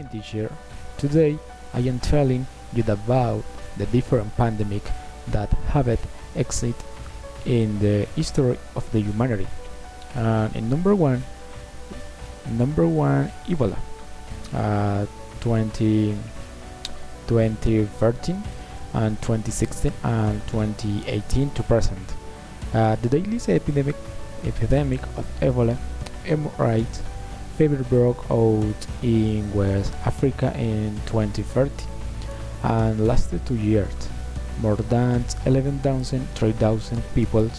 morning, teacher. Today I am telling you about the different pandemic that have existed in the history of the humanity. And in number one, Ebola, uh, 20, 2013 and 2016 and 2018 to present. The daily epidemic of Ebola hemorrhage fever broke out in West Africa in 2013 and lasted 2 years. More than 11,000 3,000 people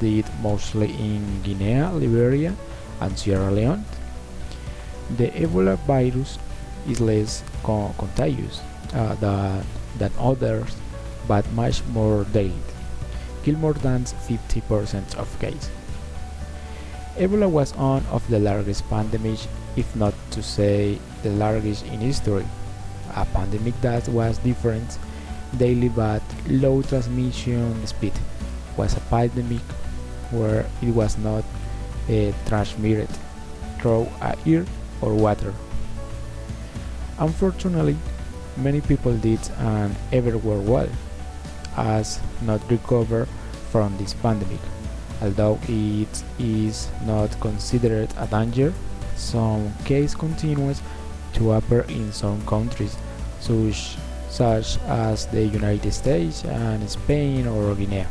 died, mostly in Guinea, Liberia, and Sierra Leone. The Ebola virus is less contagious than others, but much more deadly, kill more than 50% of cases. Ebola was one of the largest pandemics, if not to say the largest in history. A pandemic that was different daily but low transmission speed. Was a pandemic where it was not transmitted through air or water. Unfortunately, many people did and everywhere well as not recover from this pandemic. Although it is not considered a danger, some cases continue to appear in some countries, such as the United States and Spain or Guinea.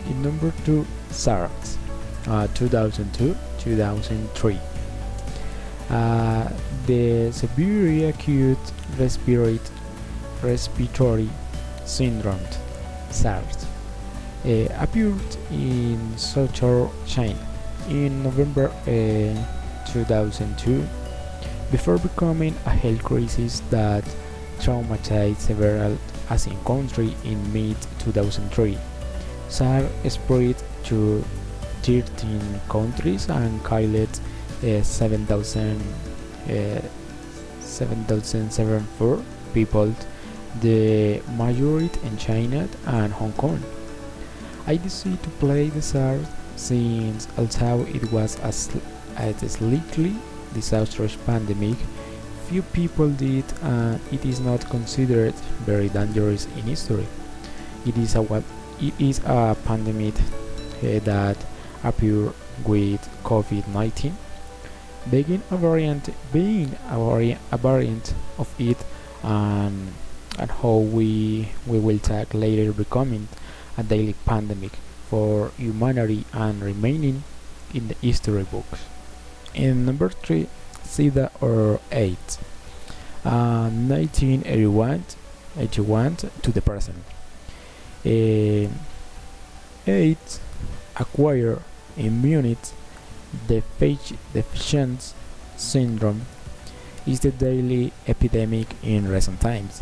In number 2, SARS, 2002-2003. The severe acute respiratory syndrome, SARS, appeared in southern China in November 2002 before becoming a health crisis that traumatized several Asian countries in mid-2003. SARS spread to 13 countries and killed 7,704 people, the majority in China and Hong Kong. I decided to play the SARS since although it was a slightly disastrous pandemic, few people did and it is not considered very dangerous in history. It is a pandemic that appeared with COVID-19, being a variant of it, and how we will talk later becoming a daily pandemic for humanity and remaining in the history books. In number 3, SIDA or AIDS, 1981 to the present. AIDS, acquired immunity deficiency syndrome, is the daily epidemic in recent times.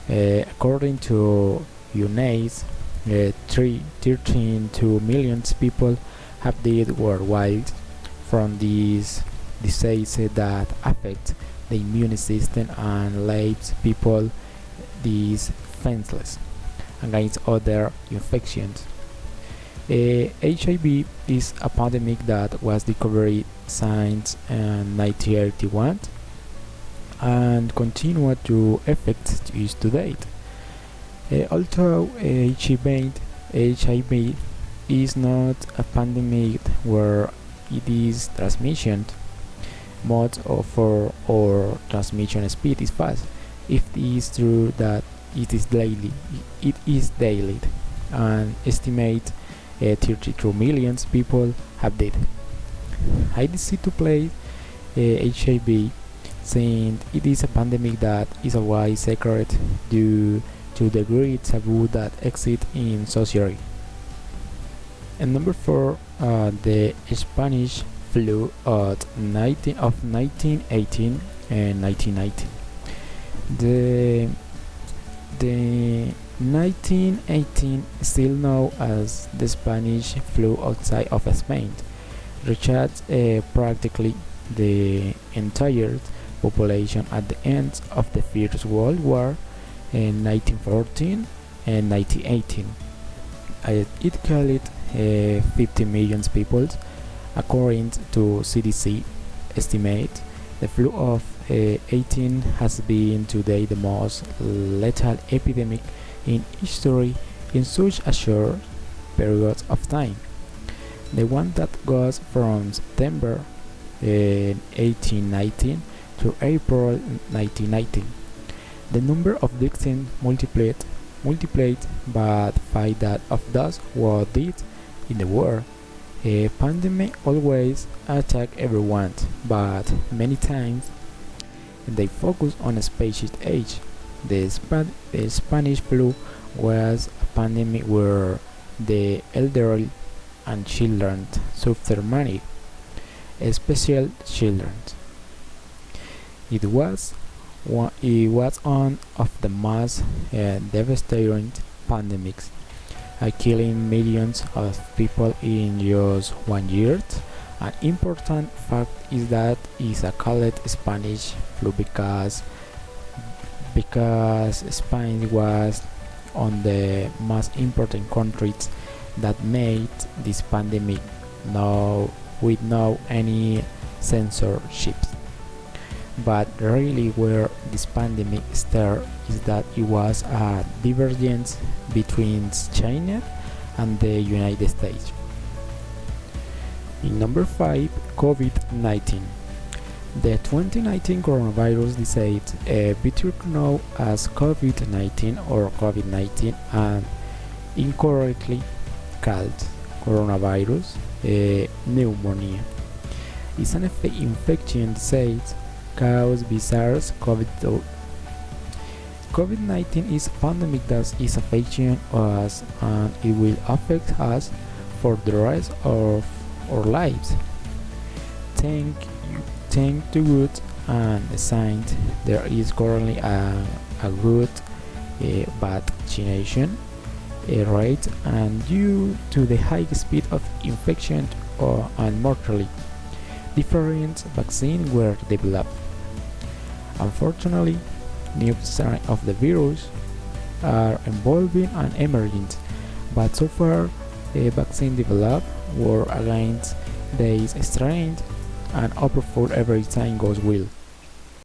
According to UNAIDS, 13 to millions people have died worldwide from this disease that affects the immune system and leaves people defenseless against other infections. HIV is a pandemic that was discovered since 1981 and continued to affect us to date. Although HIV is not a pandemic where it is transmission mode or transmission speed is fast, it is true that it is daily and estimate 32 million people have died. I decided to play HIV since it is a pandemic that is a wide secret due to the great taboo that exists in society. And number 4, the Spanish flu of 1918 and 1919. The 1918, still known as the Spanish flu outside of Spain, reached practically the entire population at the end of the First World War in 1914 and 1918. It killed 50 million people, according to CDC estimate. The flu of COVID-19 has been today the most lethal epidemic in history in such a short period of time. The one that goes from September 1819 to April 1919. The number of victims multiplied by that of those who died in the war. A pandemic always attacks everyone, but many times they focus on a specific age. The Spanish flu was a pandemic where the elderly and children suffered many, especially children. It was one of the most devastating pandemics, killing millions of people in just 1 year. An important fact is that it's called Spanish flu because Spain was on the most important countries that made this pandemic now with no any censorship. But really where this pandemic started is that it was a divergence between China and the United States. In number 5, COVID-19. The 2019 coronavirus disease, better known as COVID-19 or COVID-19 and incorrectly called coronavirus pneumonia, is an infection disease caused by SARS-CoV-2. COVID-19 is a pandemic that is affecting us and it will affect us for the rest of our lives. Thank to good and science, there is currently a good vaccination rate, and due to the high speed of infection and mortality, different vaccines were developed. Unfortunately, new strains of the virus are evolving and emerging, but so far a vaccine developed were against these strains and hopefully every time goes well.